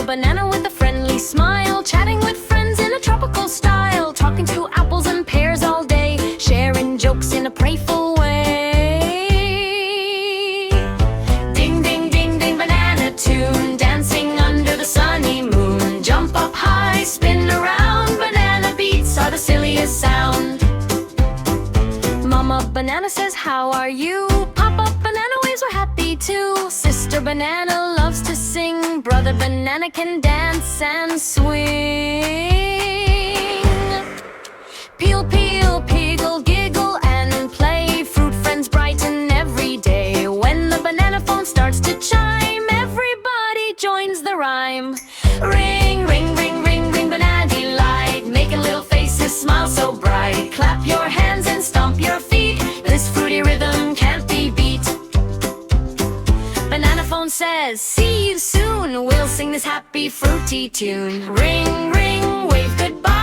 banana with a friendly smile, chatting with friends in a tropical style, talking to apples and pears all day, sharing jokes in a playful way. Ding, ding, ding, ding, banana tune, dancing under the sunny moon. Jump up high, spin around, banana beats are the silliest sound. Mama banana says, how are you? Papa banana waves, we're happy too. Sister banana loves to sing, brother banana can dance and swing. Peel, peel, piggle, giggle and play, fruit friends brighten every day. When the banana phone starts to chime, everybody joins the rhyme. Ring, ring, ring, ring, ring, banana delight, making little faces smile so bright. Clap your hands and stomp your feet, this fruity rhythm can't be beat. Banana phone says, see you soon, we'll sing this happy fruity tune. Ring, ring, wave goodbye.